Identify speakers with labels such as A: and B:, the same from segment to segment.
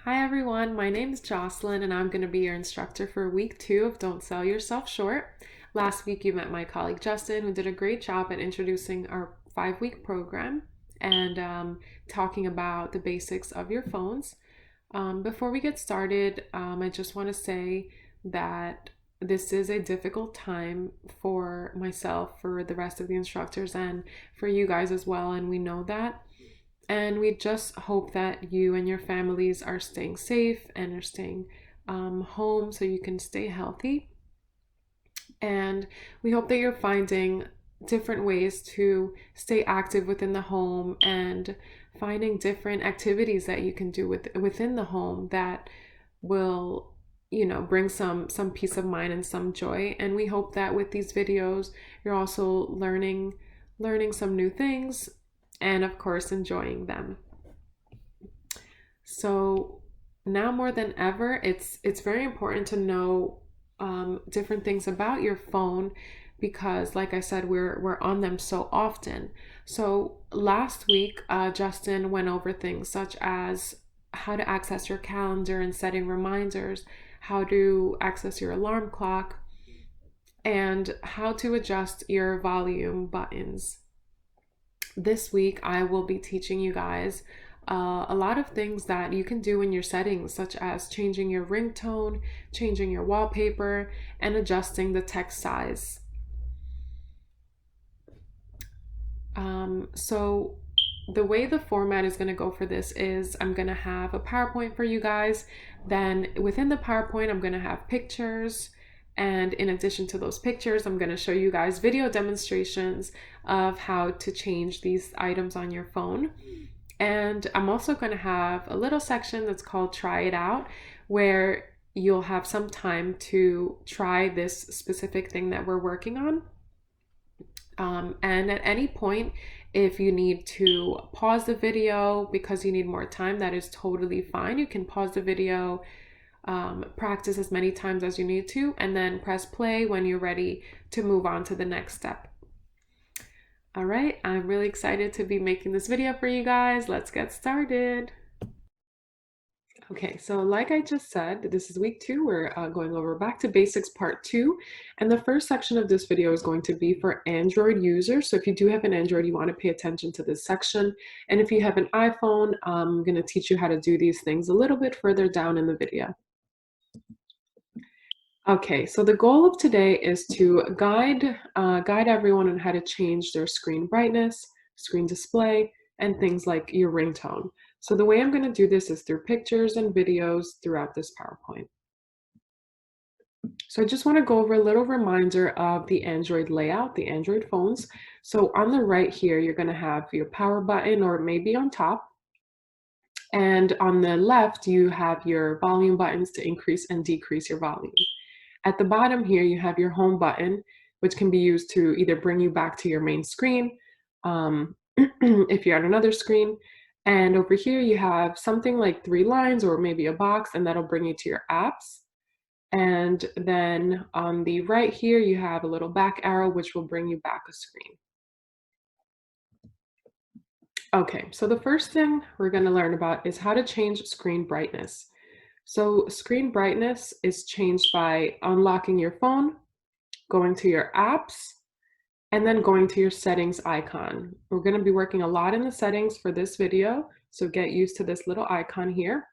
A: Hi everyone, my name is Jocelyn and I'm going to be your instructor for week 2 of Don't Sell Yourself Short. Last week you met my colleague Justin, who did a great job at introducing our 5-week program and talking about the basics of your phones. Before we get started, I just want to say that this is a difficult time for myself, for the rest of the instructors, and for you guys as well, and we know that. And we just hope that you and your families are staying safe and are staying home so you can stay healthy. And we hope that you're finding different ways to stay active within the home and finding different activities that you can do within the home that will bring some peace of mind and some joy. And we hope that with these videos you're also learning some new things and of course enjoying them. So now more than ever, it's very important to know different things about your phone because, like I said, we're on them so often. So last week, Justin went over things such as how to access your calendar and setting reminders, how to access your alarm clock, and how to adjust your volume buttons. This week, I will be teaching you guys a lot of things that you can do in your settings, such as changing your ringtone, changing your wallpaper, and adjusting the text size. So the way the format is going to go for this is I'm going to have a PowerPoint for you guys. Then within the PowerPoint, I'm going to have pictures. And in addition to those pictures, I'm going to show you guys video demonstrations of how to change these items on your phone. And I'm also going to have a little section that's called Try It Out, where you'll have some time to try this specific thing that we're working on. And at any point, if you need to pause the video because you need more time, that is totally fine. You can pause the video, practice as many times as you need to, and then press play when you're ready to move on to the next step. All right, I'm really excited to be making this video for you guys. Let's get started. Okay, so like I just said, this is week 2. We're going over Back to Basics Part 2. And the first section of this video is going to be for Android users. So if you do have an Android, you want to pay attention to this section. And if you have an iPhone, I'm going to teach you how to do these things a little bit further down in the video. Okay, so the goal of today is to guide everyone on how to change their screen brightness, screen display, and things like your ringtone. So the way I'm going to do this is through pictures and videos throughout this PowerPoint. So I just want to go over a little reminder of the Android layout, the Android phones. So on the right here, you're going to have your power button, or maybe on top. And on the left, you have your volume buttons to increase and decrease your volume. At the bottom here, you have your home button, which can be used to either bring you back to your main screen, if you're on another screen. And over here, you have something like 3 lines or maybe a box, and that'll bring you to your apps. And then on the right here, you have a little back arrow, which will bring you back a screen. Okay, so the first thing we're going to learn about is how to change screen brightness. So screen brightness is changed by unlocking your phone, going to your apps, and then going to your settings icon. We're going to be working a lot in the settings for this video, so get used to this little icon here.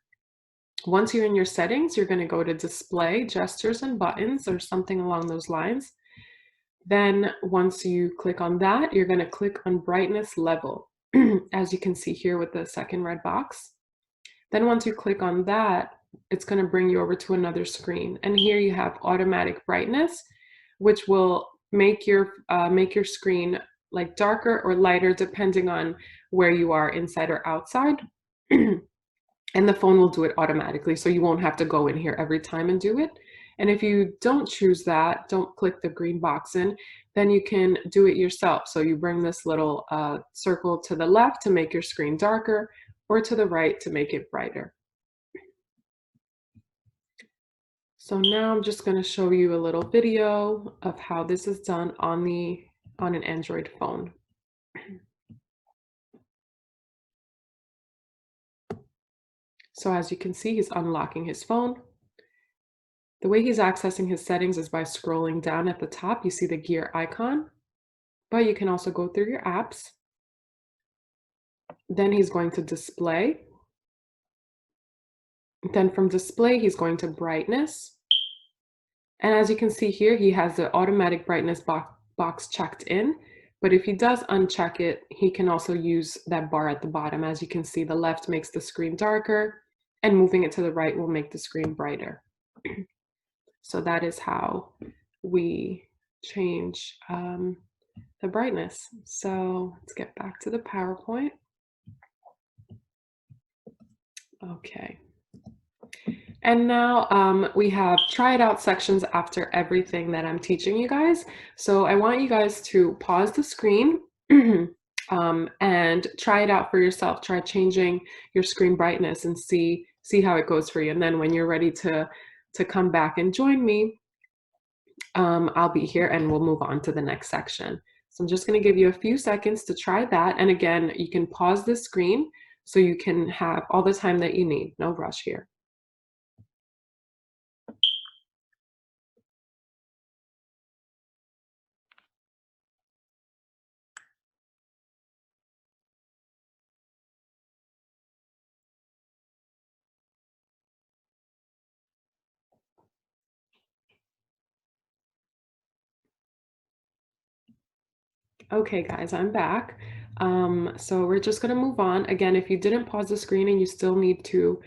A: Once you're in your settings, you're going to go to display, gestures, and buttons, or something along those lines. Then once you click on that, you're going to click on brightness level, as you can see here with the second red box. Then once you click on that, it's going to bring you over to another screen. And here you have automatic brightness, which will make your screen like darker or lighter depending on where you are, inside or outside. And the phone will do it automatically, so you won't have to go in here every time and do it. And if you don't choose that, don't click the green box in, then you can do it yourself. So you bring this little circle to the left to make your screen darker, or to the right to make it brighter. So now I'm just going to show you a little video of how this is done on an Android phone. So as you can see, he's unlocking his phone. The way he's accessing his settings is by scrolling down at the top. You see the gear icon, but you can also go through your apps. Then he's going to display. Then from display, he's going to brightness. And as you can see here, he has the automatic brightness box checked in. But if he does uncheck it, he can also use that bar at the bottom. As you can see, the left makes the screen darker and moving it to the right will make the screen brighter. So that is how we change the brightness. So let's get back to the PowerPoint. Okay. And now we have try it out sections after everything that I'm teaching you guys. So I want you guys to pause the screen and try it out for yourself. Try changing your screen brightness and see how it goes for you. And then when you're ready to come back and join me, I'll be here and we'll move on to the next section. So I'm just going to give you a few seconds to try that. And again, you can pause the screen so you can have all the time that you need. No rush here. Okay, guys, I'm back. So we're just going to move on. Again, if you didn't pause the screen and you still need to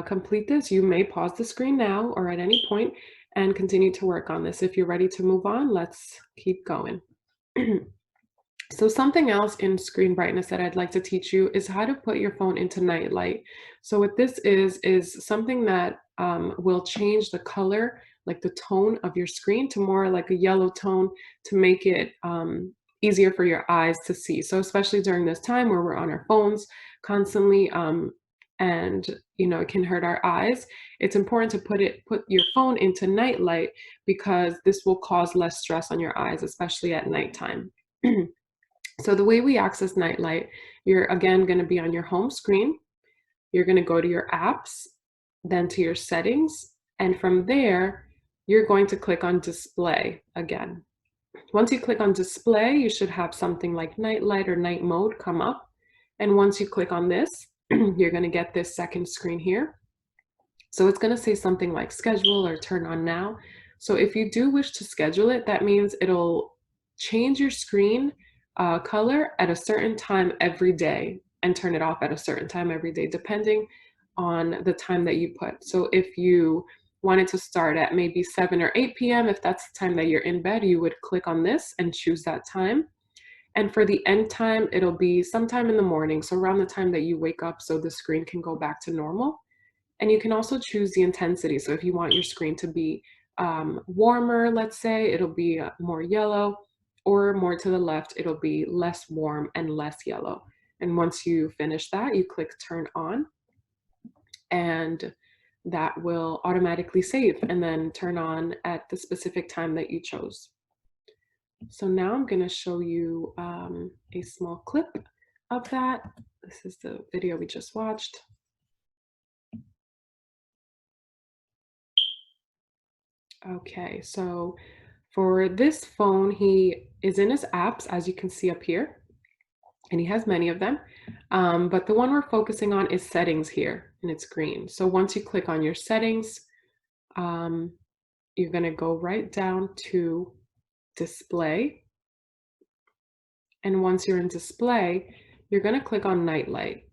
A: complete this, you may pause the screen now or at any point and continue to work on this. If you're ready to move on, let's keep going. So something else in screen brightness that I'd like to teach you is how to put your phone into night light. So what this is something that will change the color, like the tone of your screen to more like a yellow tone to make it easier for your eyes to see. So especially during this time where we're on our phones constantly and it can hurt our eyes, it's important to put your phone into night light because this will cause less stress on your eyes, especially at nighttime. So the way we access Nightlight, you're again going to be on your home screen. You're going to go to your apps, then to your settings. And from there, you're going to click on display again. Once you click on display, you should have something like Nightlight or night mode come up. And once you click on this, you're going to get this second screen here. So it's going to say something like schedule or turn on now. So if you do wish to schedule it, that means it'll change your screen color at a certain time every day and turn it off at a certain time every day, depending on the time that you put. So if you wanted to start at maybe 7 or 8 p.m., if that's the time that you're in bed, you would click on this and choose that time. And for the end time, it'll be sometime in the morning, so around the time that you wake up so the screen can go back to normal. And you can also choose the intensity. So if you want your screen to be warmer, let's say, it'll be more yellow, or more to the left, it'll be less warm and less yellow. And once you finish that, you click turn on, and that will automatically save and then turn on at the specific time that you chose. So now I'm going to show you a small clip of that. This is the video we just watched. Okay, so for this phone, he is in his apps, as you can see up here, and he has many of them. But the one we're focusing on is settings here, and it's green. So once you click on your settings, you're going to go right down to display. And once you're in display, you're going to click on Nightlight.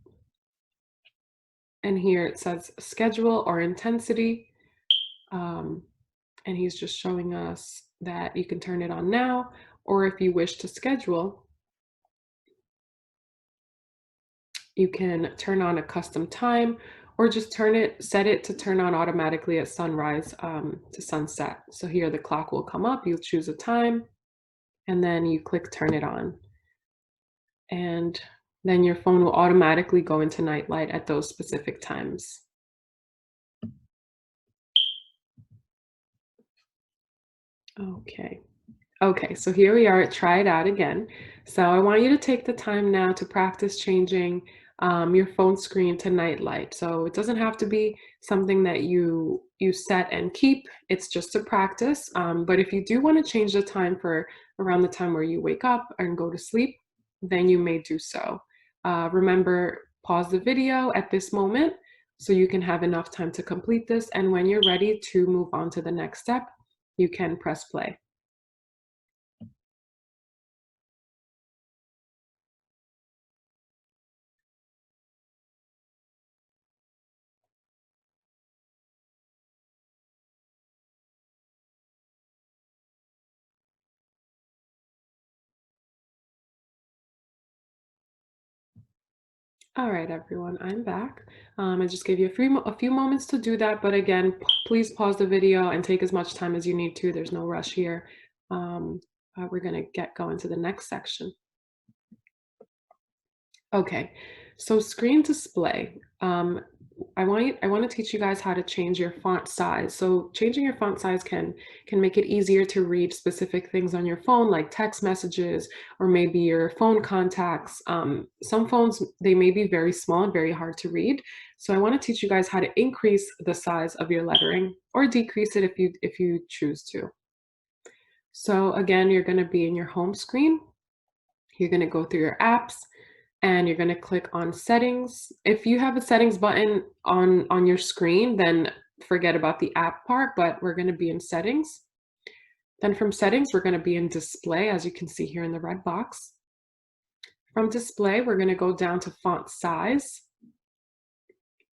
A: And here it says schedule or intensity. And he's just showing us that you can turn it on now, or if you wish to schedule, you can turn on a custom time or just set it to turn on automatically at sunrise to sunset. So here the clock will come up, you'll choose a time, and then you click turn it on. And then your phone will automatically go into night light at those specific times. Okay, so here we are, try it out again. So I want you to take the time now to practice changing your phone screen to night light. So it doesn't have to be something that you set and keep. It's just a practice. But if you do want to change the time for around the time where you wake up and go to sleep, then you may do so. Remember, pause the video at this moment so you can have enough time to complete this. And when you're ready to move on to the next step, you can press play. All right, everyone, I'm back. I just gave you a few moments to do that, but again, please pause the video and take as much time as you need to. There's no rush here. Um, we're gonna get going to the next section. Okay, so screen display. I want to teach you guys how to change your font size. So changing your font size can make it easier to read specific things on your phone, like text messages or maybe your phone contacts. Some phones, they may be very small and very hard to read. So I want to teach you guys how to increase the size of your lettering or decrease it if you choose to. So again, you're going to be in your home screen. You're going to go through your apps and you're going to click on settings. If you have a settings button on your screen, then forget about the app part, but we're going to be in settings. Then from settings, we're going to be in display, as you can see here in the red box. From display, we're going to go down to font size.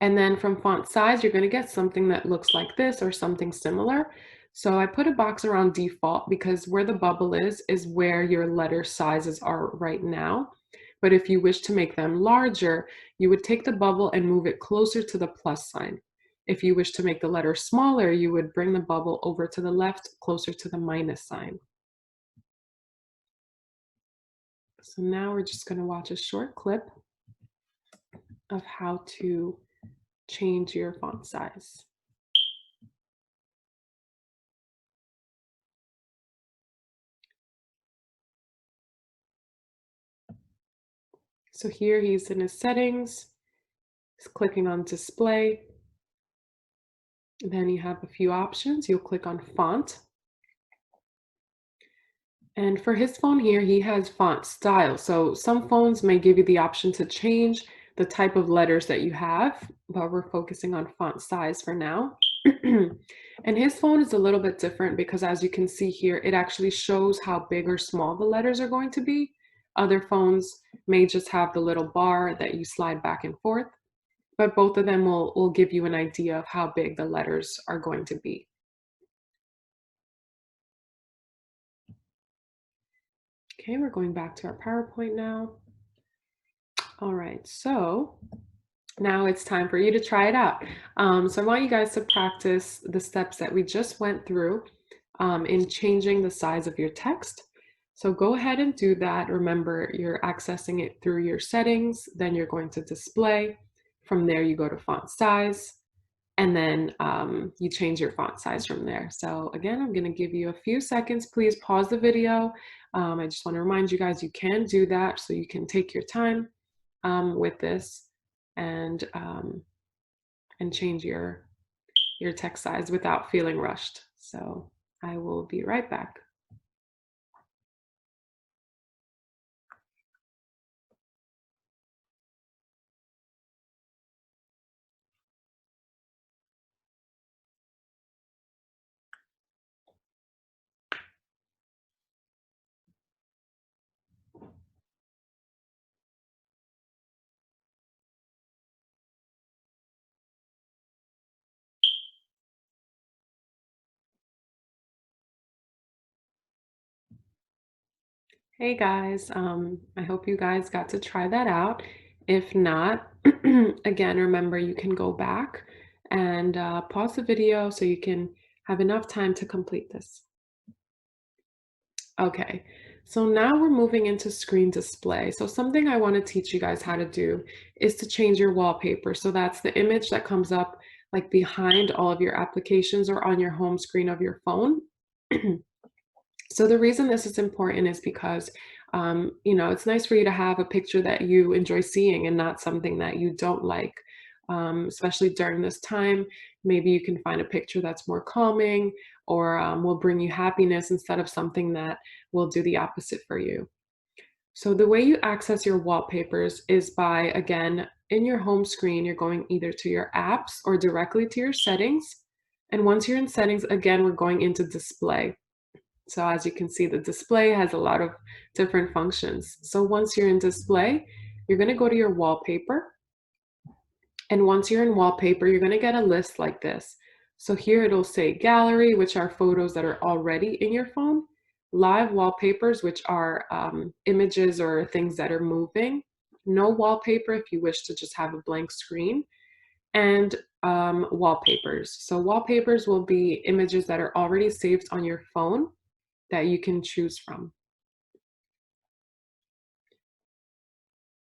A: And then from font size, you're going to get something that looks like this or something similar. So I put a box around default because where the bubble is where your letter sizes are right now. But if you wish to make them larger, you would take the bubble and move it closer to the plus sign. If you wish to make the letter smaller, you would bring the bubble over to the left, closer to the minus sign. So now we're just going to watch a short clip of how to change your font size. So here he's in his settings, he's clicking on display. Then you have a few options. You'll click on font. And for his phone here, he has font style. So some phones may give you the option to change the type of letters that you have, but we're focusing on font size for now. And his phone is a little bit different because as you can see here, it actually shows how big or small the letters are going to be. Other phones may just have the little bar that you slide back and forth, but both of them will give you an idea of how big the letters are going to be. Okay, we're going back to our PowerPoint now. All right, so now it's time for you to try it out. So I want you guys to practice the steps that we just went through in changing the size of your text. So go ahead and do that. Remember, you're accessing it through your settings, then you're going to display. From there, you go to font size, and then you change your font size from there. So again, I'm going to give you a few seconds. Please pause the video. I just want to remind you guys you can do that, so you can take your time with this and change your text size without feeling rushed. So I will be right back. Hey guys, I hope you guys got to try that out. If not, again, remember you can go back and pause the video so you can have enough time to complete this. Okay, so now we're moving into screen display. So something I want to teach you guys how to do is to change your wallpaper. So that's the image that comes up like behind all of your applications or on your home screen of your phone. So the reason this is important is because It's nice for you to have a picture that you enjoy seeing and not something that you don't like. Especially during this time, maybe you can find a picture that's more calming or will bring you happiness instead of something that will do the opposite for you. So the way you access your wallpapers is by, again, in your home screen, you're going either to your apps or directly to your settings. And once you're in settings, again, we're going into display. So as you can see, the display has a lot of different functions. So once you're in display, you're going to go to your wallpaper. And once you're in wallpaper, you're going to get a list like this. So here it'll say gallery, which are photos that are already in your phone, live wallpapers, which are images or things that are moving, no wallpaper if you wish to just have a blank screen, and wallpapers. So wallpapers will be images that are already saved on your phone that you can choose from.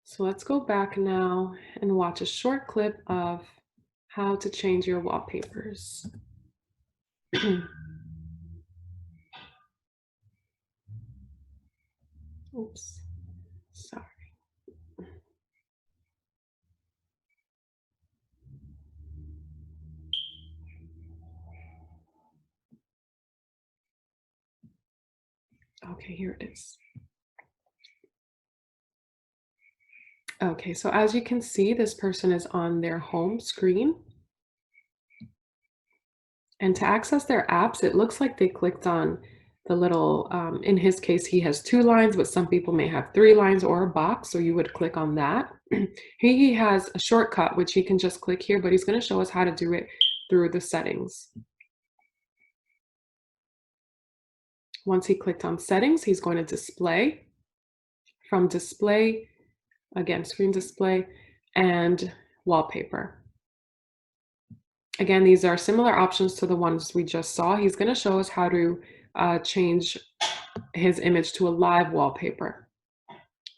A: So let's go back now and watch a short clip of how to change your wallpapers. Oops, sorry. Okay, here it is. Okay, so as you can see, this person is on their home screen. And to access their apps, it looks like they clicked on the little, in his case, he has 2 lines, but some people may have 3 lines or a box, so you would click on that. He has a shortcut, which he can just click here, but he's gonna show us how to do it through the settings. Once he clicked on settings, he's going to display. From display, again, screen display, and wallpaper. Again, these are similar options to the ones we just saw. He's going to show us how to change his image to a live wallpaper.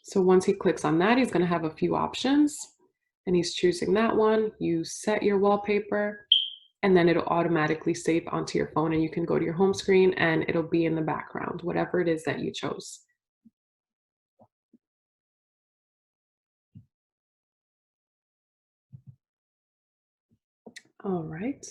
A: So once he clicks on that, he's going to have a few options, and he's choosing that one. You set your wallpaper, and then it'll automatically save onto your phone, and you can go to your home screen and it'll be in the background, whatever it is that you chose. All right.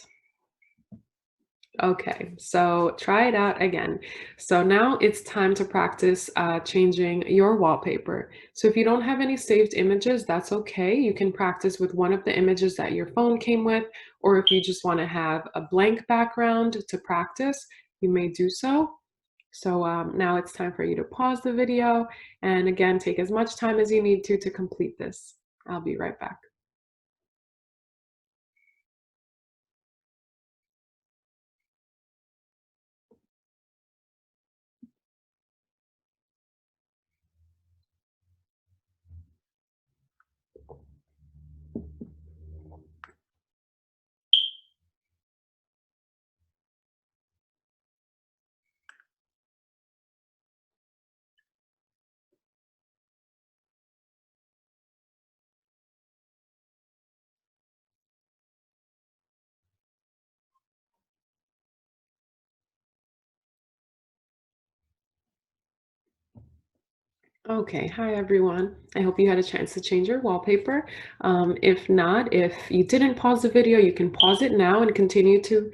A: Okay, so try it out again. So now it's time to practice changing your wallpaper. So if you don't have any saved images, that's okay. You can practice with one of the images that your phone came with, or if you just want to have a blank background to practice, you may do so. So now it's time for you to pause the video and again, take as much time as you need to complete this. I'll be right back. Okay, hi everyone. I hope you had a chance to change your wallpaper. If not, if you didn't pause the video, you can pause it now and continue to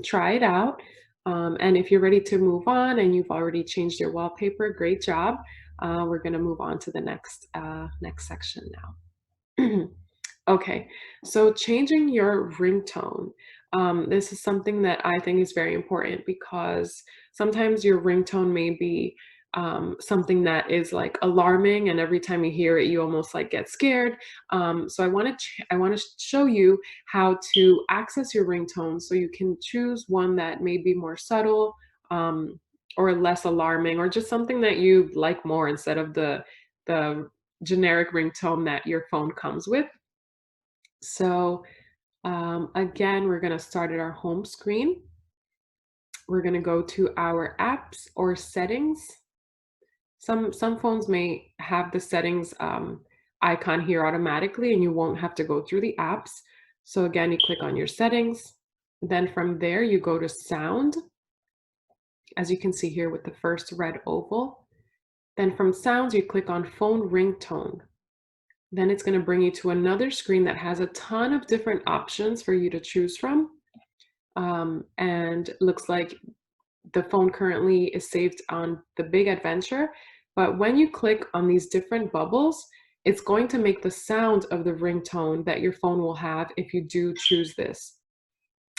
A: try it out. And if you're ready to move on and you've already changed your wallpaper, great job. We're going to move on to the next section now. Okay, so changing your ringtone. This is something that I think is very important because sometimes your ringtone may be something that is like alarming, and every time you hear it, you almost like get scared. So I want to show you how to access your ringtone so you can choose one that may be more subtle or less alarming, or just something that you like more instead of the generic ringtone that your phone comes with. So again, we're going to start at our home screen. We're going to go to our apps or settings. Some phones may have the settings icon here automatically, and you won't have to go through the apps. So again, you click on your settings. Then from there, you go to sound, as you can see here with the first red oval. Then from sounds, you click on phone ringtone. Then it's going to bring you to another screen that has a ton of different options for you to choose from. And looks like the phone currently is saved on the Big Adventure. But when you click on these different bubbles, it's going to make the sound of the ringtone that your phone will have if you do choose this.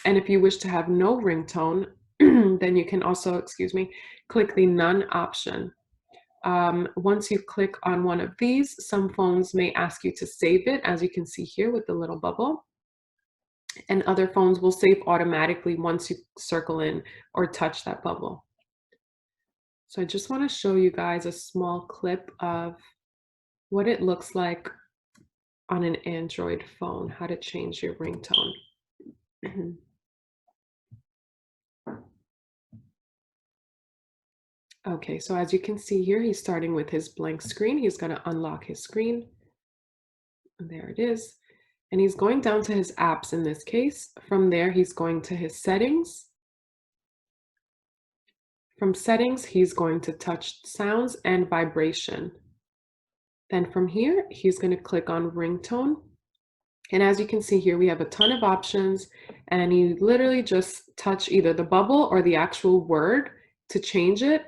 A: And if you wish to have no ringtone, then you can also, excuse me, click the none option. Once you click on one of these, some phones may ask you to save it, as you can see here with the little bubble. And other phones will save automatically once you circle in or touch that bubble. So I just want to show you guys a small clip of what it looks like on an Android phone, how to change your ringtone. Okay, so as you can see here, he's starting with his blank screen. He's going to unlock his screen. And there it is. And he's going down to his apps in this case. From there, he's going to his settings. From settings, he's going to touch sounds and vibration. Then from here, he's going to click on ringtone. And as you can see here, we have a ton of options, and you literally just touch either the bubble or the actual word to change it.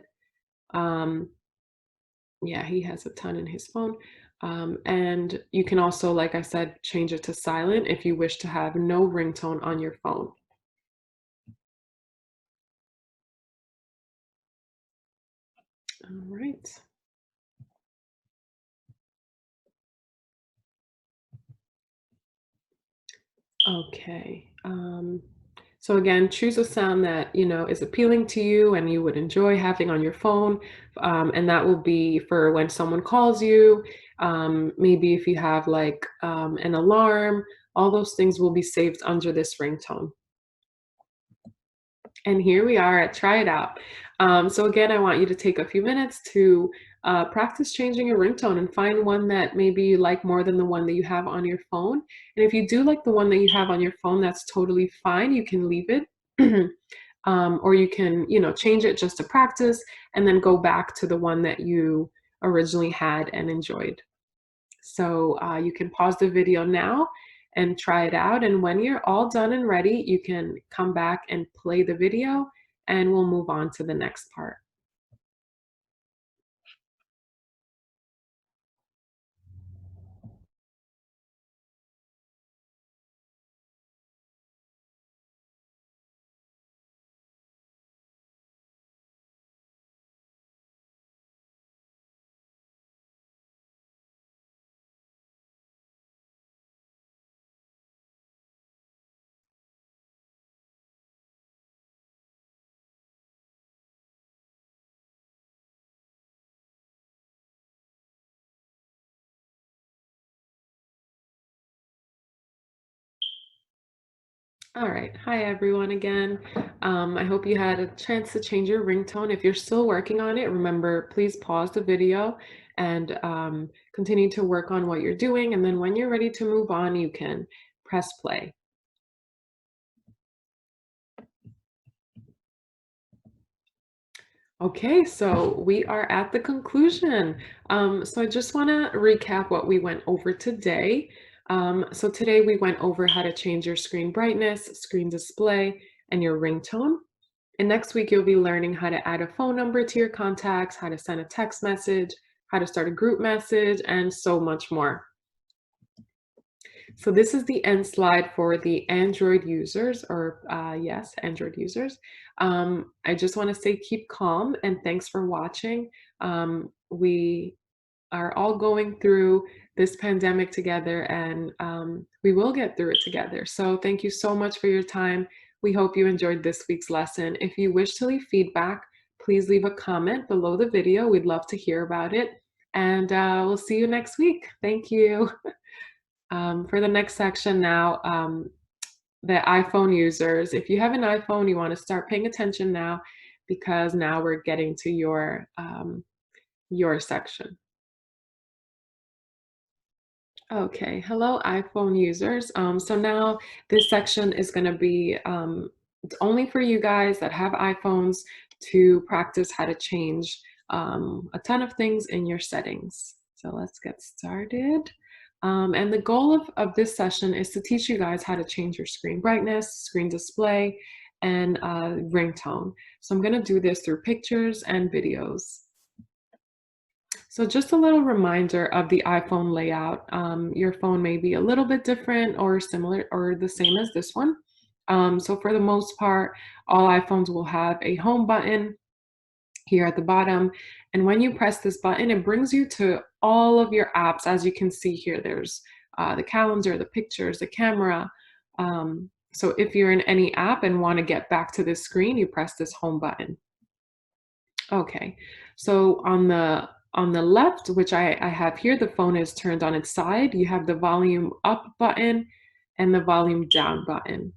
A: Yeah, he has a ton in his phone. And you can also, like I said, change it to silent if you wish to have no ringtone on your phone. All right. Okay. So again, choose a sound that, is appealing to you and you would enjoy having on your phone. And that will be for when someone calls you. Maybe if you have like an alarm, all those things will be saved under this ringtone. And here we are at Try It Out. So again, I want you to take a few minutes to practice changing your ringtone and find one that maybe you like more than the one that you have on your phone. And if you do like the one that you have on your phone, that's totally fine. You can leave it. Or you can, change it just to practice and then go back to the one that you originally had and enjoyed. So you can pause the video now and try it out. And when you're all done and ready, you can come back and play the video and we'll move on to the next part. All right. Hi, everyone, again. I hope you had a chance to change your ringtone. If you're still working on it, remember, please pause the video and continue to work on what you're doing. And then when you're ready to move on, you can press play. Okay, so we are at the conclusion. So I just want to recap what we went over today. So today we went over how to change your screen brightness, screen display, and your ringtone. And next week, you'll be learning how to add a phone number to your contacts, how to send a text message, how to start a group message, and so much more. So this is the end slide for the Android users, or yes, Android users. I just want to say keep calm and thanks for watching. We are all going through this pandemic together and we will get through it together. So thank you so much for your time. We hope you enjoyed this week's lesson. If you wish to leave feedback, please leave a comment below the video. We'd love to hear about it. And we'll see you next week. Thank you. For the next section now, the iPhone users. If you have an iPhone, you want to start paying attention now because now we're getting to your section. Okay, hello iPhone users. So now this section is going to be only for you guys that have iPhones to practice how to change a ton of things in your settings. So let's get started. And the goal of this session is to teach you guys how to change your screen brightness, screen display, and ringtone. So I'm going to do this through pictures and videos. So just a little reminder of the iPhone layout. Your phone may be a little bit different or similar or the same as this one. So for the most part, all iPhones will have a home button here at the bottom. And when you press this button, it brings you to all of your apps. As you can see here, there's the calendar, the pictures, the camera. So if you're in any app and want to get back to this screen, you press this home button. Okay, so on the left, which I have here, the phone is turned on its side. You have the volume up button and the volume down button.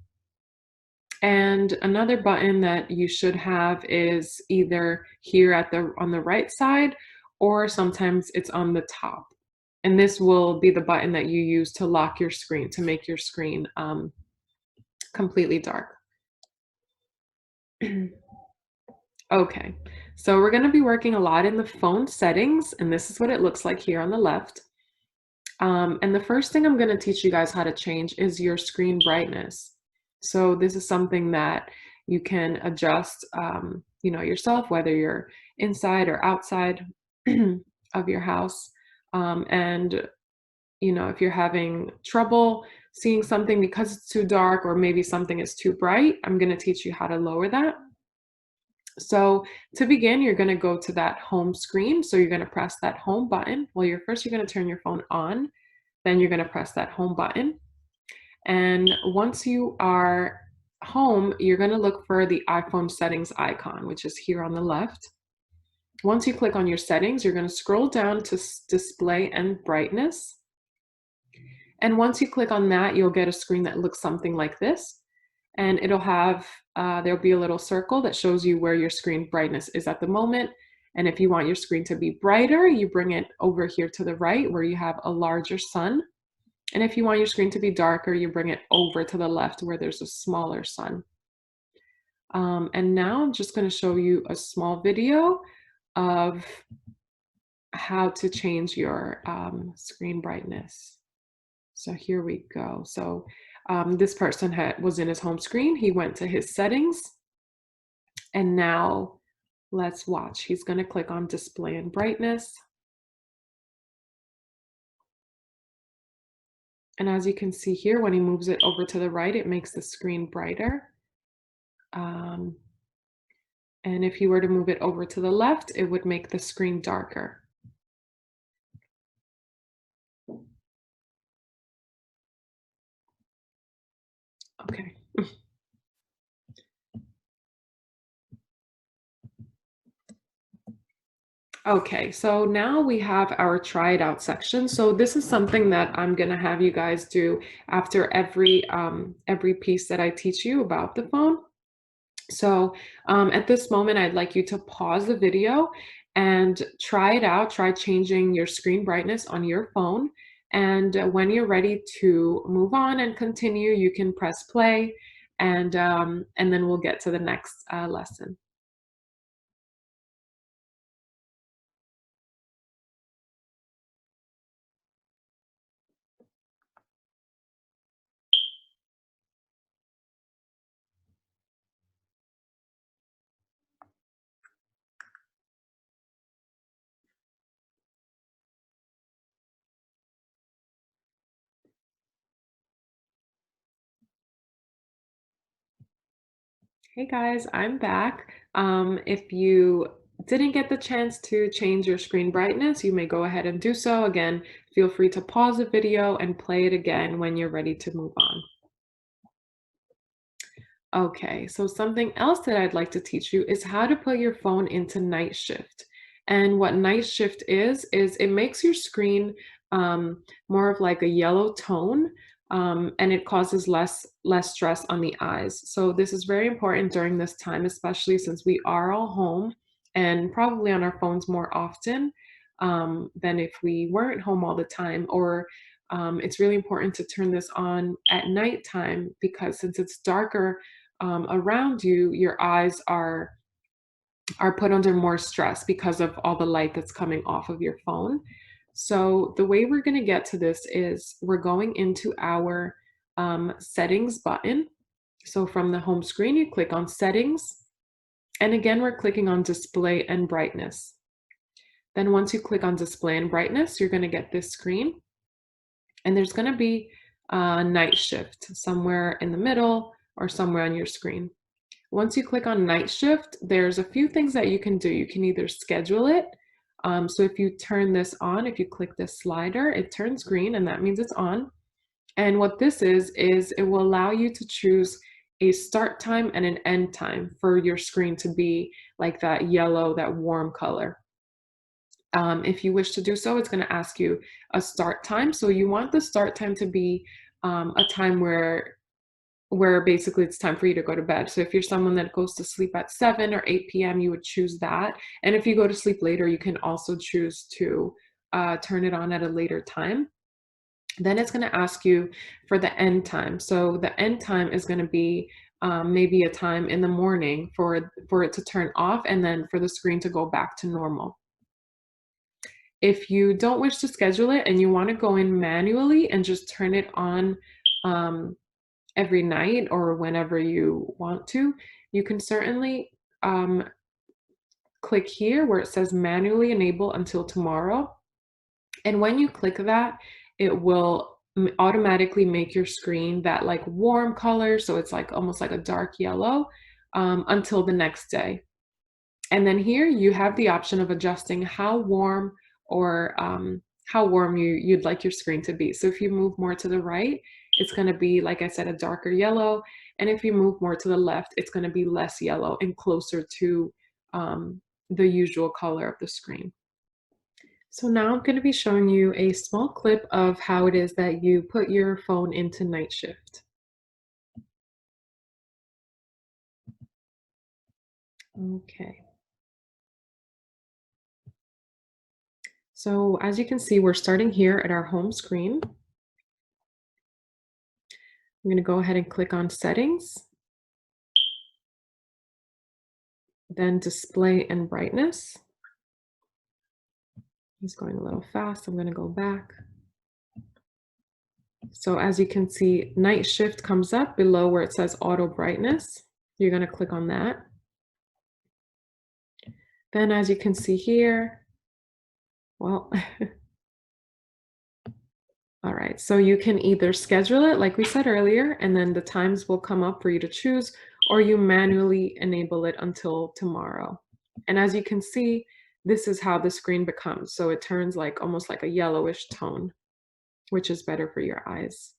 A: And another button that you should have is either here on the right side, or sometimes it's on the top. And this will be the button that you use to lock your screen, to make your screen completely dark. Okay, so we're going to be working a lot in the phone settings, and this is what it looks like here on the left. And the first thing I'm going to teach you guys how to change is your screen brightness. So this is something that you can adjust, yourself, whether you're inside or outside of your house. And if you're having trouble seeing something because it's too dark, or maybe something is too bright, I'm going to teach you how to lower that. So to begin, you're going to go to that home screen. So you're going to press that home button. Well, you're going to turn your phone on, then you're going to press that home button. And once you are home, you're going to look for the iPhone settings icon, which is here on the left. Once you click on your settings, you're going to scroll down to display and brightness. And once you click on that, you'll get a screen that looks something like this. And it'll have, there'll be a little circle that shows you where your screen brightness is at the moment. And if you want your screen to be brighter, you bring it over here to the right where you have a larger sun. And if you want your screen to be darker, you bring it over to the left where there's a smaller sun. And now I'm just going to show you a small video of how to change your screen brightness. So here we go. So this person was in his home screen. He went to his settings. And now let's watch. He's going to click on display and brightness. And as you can see here, when he moves it over to the right, it makes the screen brighter. And if he were to move it over to the left, it would make the screen darker. Okay. Okay, so now we have our try it out section. So this is something that I'm gonna have you guys do after every piece that I teach you about the phone. So at this moment, I'd like you to pause the video and try it out. Try changing your screen brightness on your phone. And when you're ready to move on and continue, you can press play, and then we'll get to the next lesson. Hey guys, I'm back. If you didn't get the chance to change your screen brightness, you may go ahead and do so. Again, feel free to pause the video and play it again when you're ready to move on. Okay, so something else that I'd like to teach you is how to put your phone into night shift. And what night shift is it makes your screen more of like a yellow tone, and it causes less stress on the eyes. So this is very important during this time, especially since we are all home and probably on our phones more often than if we weren't home all the time. Or it's really important to turn this on at nighttime, because since it's darker around you, your eyes are are put under more stress because of all the light that's coming off of your phone. So the way we're going to get to this is we're going into our settings button. So from the home screen, you click on settings. And again, we're clicking on display and brightness. Then once you click on display and brightness, you're going to get this screen. And there's going to be a night shift somewhere in the middle or somewhere on your screen. Once you click on night shift, there's a few things that you can do. You can either schedule it. So if you turn this on, if you click this slider, it turns green and that means it's on. And what this is it will allow you to choose a start time and an end time for your screen to be like that yellow, that warm color. If you wish to do so, it's going to ask you a start time. So you want the start time to be a time where basically it's time for you to go to bed. So if you're someone that goes to sleep at 7 or 8 p.m., you would choose that. And if you go to sleep later, you can also choose to turn it on at a later time. Then it's going to ask you for the end time. So the end time is going to be maybe a time in the morning for it to turn off and then for the screen to go back to normal. If you don't wish to schedule it and you want to go in manually and just turn it on every night or whenever you want to, you can certainly click here where it says manually enable until tomorrow. And when you click that, it will automatically make your screen that like warm color. So it's like almost like a dark yellow until the next day. And then here you have the option of adjusting how warm or how warm you'd like your screen to be. So if you move more to the right, it's going to be, like I said, a darker yellow. And if you move more to the left, it's going to be less yellow and closer to the usual color of the screen. So now I'm going to be showing you a small clip of how it is that you put your phone into night shift. Okay. So as you can see, we're starting here at our home screen. I'm going to go ahead and click on settings, then display and brightness. It's going a little fast. I'm going to go back. So as you can see, night shift comes up below where it says auto brightness. You're going to click on that. Then as you can see here, well, all right, so you can either schedule it like we said earlier, and then the times will come up for you to choose, or you manually enable it until tomorrow. And as you can see, this is how the screen becomes. So it turns like almost like a yellowish tone, which is better for your eyes.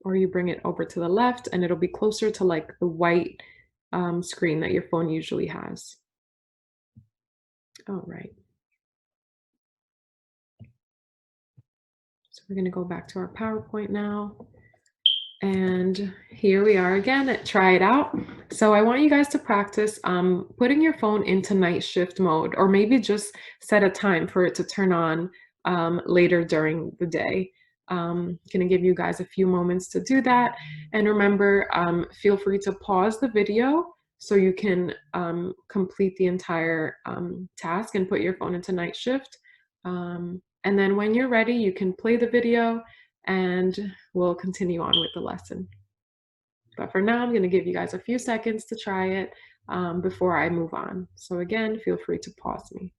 A: Or you bring it over to the left and it'll be closer to like the white screen that your phone usually has. All right. So we're going to go back to our PowerPoint now. And here we are again. Try it out. So I want you guys to practice putting your phone into night shift mode, or maybe just set a time for it to turn on later during the day. Going to give you guys a few moments to do that. And remember, feel free to pause the video so you can complete the entire task and put your phone into night shift. And then when you're ready, you can play the video and we'll continue on with the lesson. But for now, I'm going to give you guys a few seconds to try it before I move on. So again, feel free to pause me.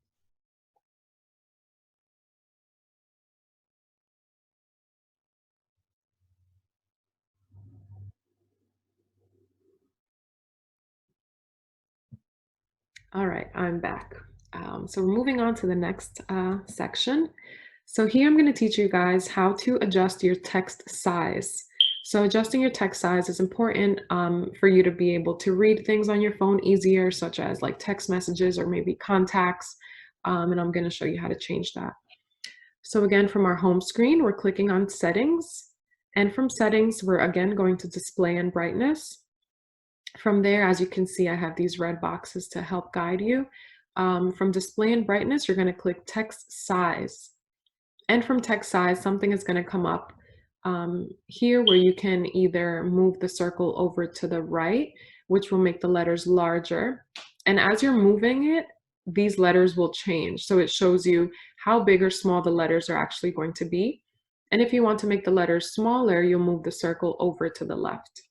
A: All right, I'm back. So we're moving on to the next section. So here I'm going to teach you guys how to adjust your text size. So adjusting your text size is important for you to be able to read things on your phone easier, such as like text messages or maybe contacts. And I'm going to show you how to change that. So again, from our home screen, we're clicking on settings. And from settings, we're again going to display and brightness. From there, as you can see, I have these red boxes to help guide you. From display and brightness, you're going to click text size. And from text size, something is going to come up here where you can either move the circle over to the right, which will make the letters larger. And as you're moving it, these letters will change. So it shows you how big or small the letters are actually going to be. And if you want to make the letters smaller, you'll move the circle over to the left.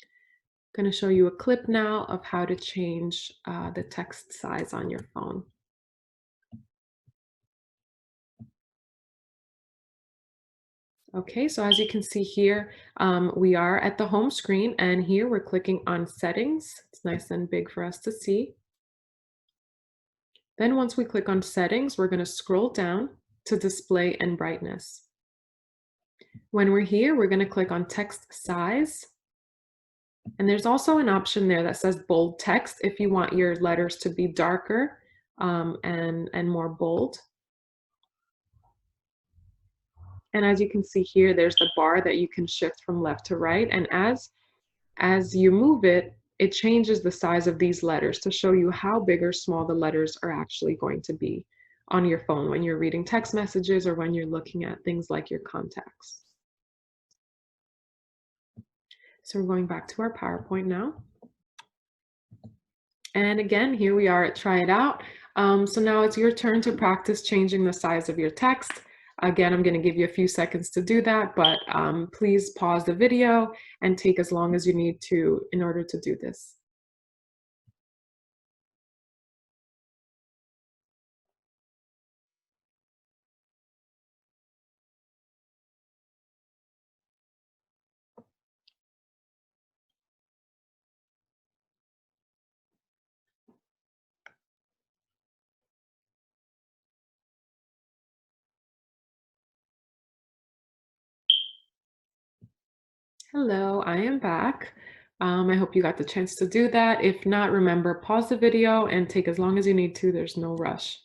A: I'm going to show you a clip now of how to change the text size on your phone. Okay, so as you can see here, we are at the home screen, and here we're clicking on settings. It's nice and big for us to see. Then once we click on settings, we're going to scroll down to display and brightness. When we're here, we're going to click on text size. And there's also an option there that says bold text if you want your letters to be darker and more bold. And as you can see here, there's the bar that you can shift from left to right. And as you move it, it changes the size of these letters to show you how big or small the letters are actually going to be on your phone when you're reading text messages or when you're looking at things like your contacts. So we're going back to our PowerPoint now. And again, here we are at Try It Out. So now it's your turn to practice changing the size of your text. Again, I'm going to give you a few seconds to do that, but please pause the video and take as long as you need to in order to do this. Hello, I am back. I hope you got the chance to do that. If not, remember, pause the video and take as long as you need to. There's no rush.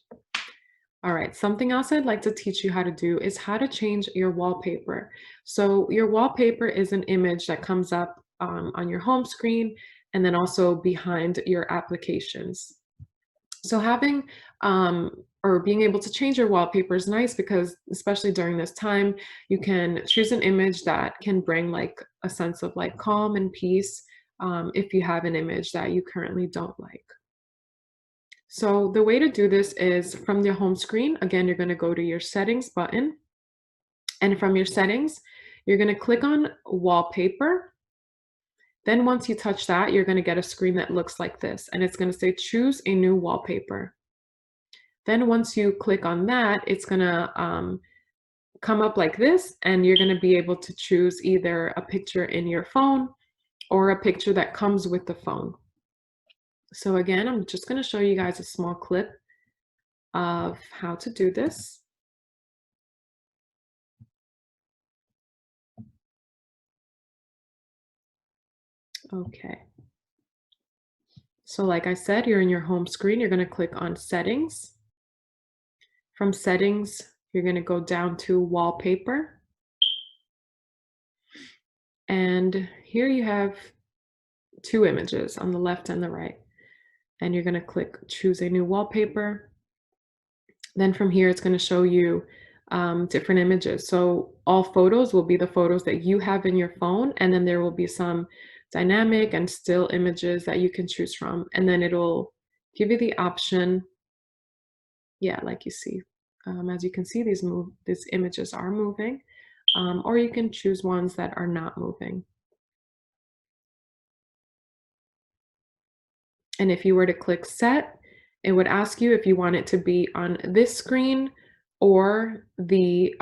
A: All right, something else I'd like to teach you how to do is how to change your wallpaper. So your wallpaper is an image that comes up on your home screen and then also behind your applications. So having or being able to change your wallpaper is nice because especially during this time, you can choose an image that can bring like a sense of like calm and peace if you have an image that you currently don't like. So the way to do this is from the home screen. Again, you're going to go to your settings button. And from your settings, you're going to click on wallpaper. Then once you touch that, you're going to get a screen that looks like this. And it's going to say choose a new wallpaper. Then once you click on that, it's going to come up like this. And you're going to be able to choose either a picture in your phone or a picture that comes with the phone. So again, I'm just going to show you guys a small clip of how to do this. Okay. So like I said, you're in your home screen, you're going to click on settings. From settings, you're going to go down to wallpaper. And here you have two images on the left and the right. And you're going to click choose a new wallpaper. Then from here, it's going to show you different images. So all photos will be the photos that you have in your phone. And then there will be some dynamic and still images that you can choose from. And then it'll give you the option. Yeah, like you see. As you can see, these images are moving, or you can choose ones that are not moving. And if you were to click set, it would ask you if you want it to be on this screen or the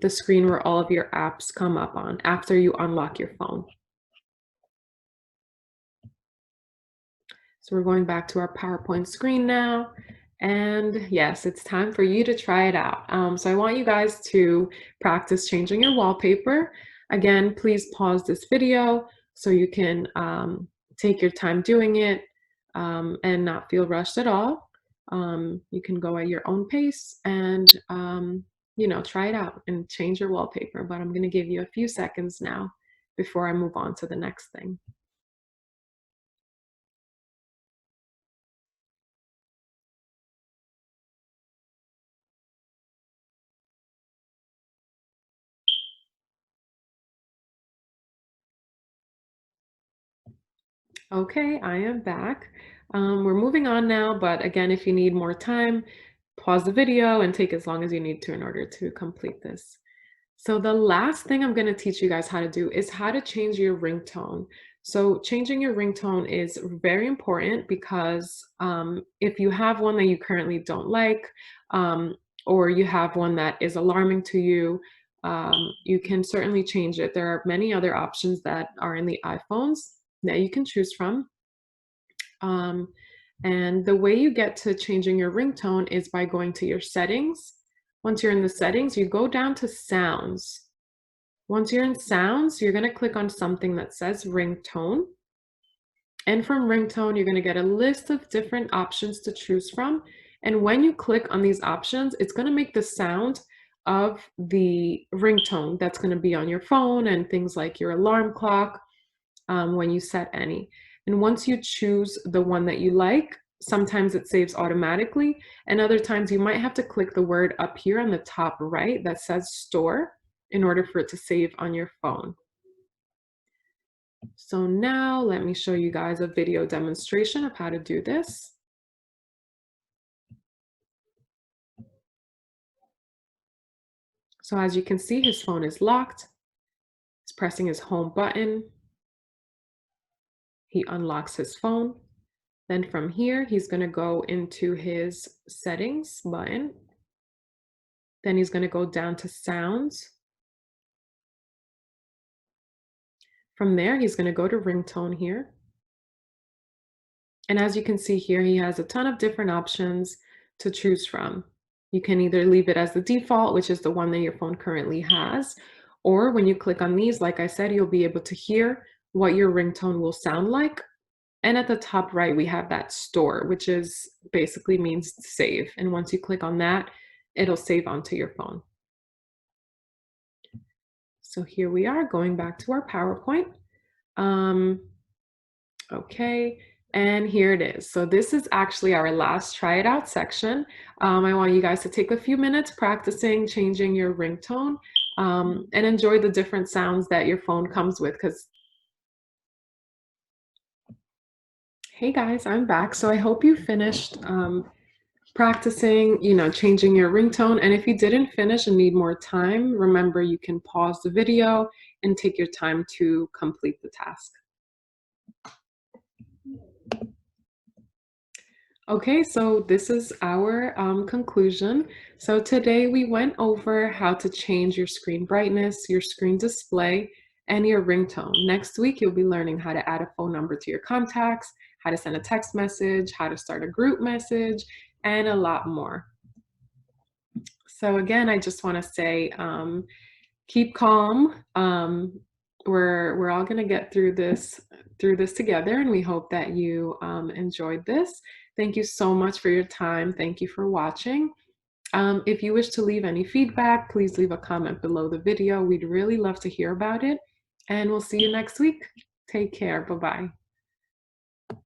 A: screen where all of your apps come up on after you unlock your phone. So we're going back to our PowerPoint screen now. And yes, it's time for you to try it out. So I want you guys to practice changing your wallpaper. Again, please pause this video so you can take your time doing it and not feel rushed at all. You can go at your own pace and try it out and change your wallpaper. But I'm going to give you a few seconds now before I move on to the next thing. Okay, I am back. We're moving on now, but again, if you need more time, pause the video and take as long as you need to in order to complete this. So the last thing I'm going to teach you guys how to do is how to change your ringtone. So changing your ringtone is very important because if you have one that you currently don't like, um, or you have one that is alarming to you, you can certainly change it. There are many other options that are in the iPhones that you can choose from. Um, and the way you get to changing your ringtone is by going to your settings. Once you're in the settings, you go down to sounds. Once you're in sounds, you're going to click on something that says ringtone. And from ringtone, you're going to get a list of different options to choose from. And when you click on these options, it's going to make the sound of the ringtone that's going to be on your phone and things like your alarm clock when you set any. And once you choose the one that you like, sometimes it saves automatically, and other times you might have to click the word up here on the top right that says store in order for it to save on your phone. So now let me show you guys a video demonstration of how to do this. So as you can see, his phone is locked. He's pressing his home button. He unlocks his phone. Then from here, he's going to go into his settings button. Then he's going to go down to sounds. From there, he's going to go to ringtone here. And as you can see here, he has a ton of different options to choose from. You can either leave it as the default, which is the one that your phone currently has, or when you click on these, like I said, you'll be able to hear what your ringtone will sound like. And at the top right, we have that store, which is basically means save. And once you click on that, it'll save onto your phone. So here we are going back to our PowerPoint. Okay, and here it is. So this is actually our last try it out section. I want you guys to take a few minutes practicing changing your ringtone and enjoy the different sounds that your phone comes with. Because, hey guys, I'm back. So I hope you finished practicing, changing your ringtone. And if you didn't finish and need more time, remember you can pause the video and take your time to complete the task. Okay, so this is our conclusion. So today we went over how to change your screen brightness, your screen display, and your ringtone. Next week, you'll be learning how to add a phone number to your contacts, how to send a text message, how to start a group message, and a lot more. So again, I just want to say, keep calm. We're all going to get through this together, and we hope that you enjoyed this. Thank you so much for your time. Thank you for watching. If you wish to leave any feedback, please leave a comment below the video. We'd really love to hear about it, and we'll see you next week. Take care. Bye-bye.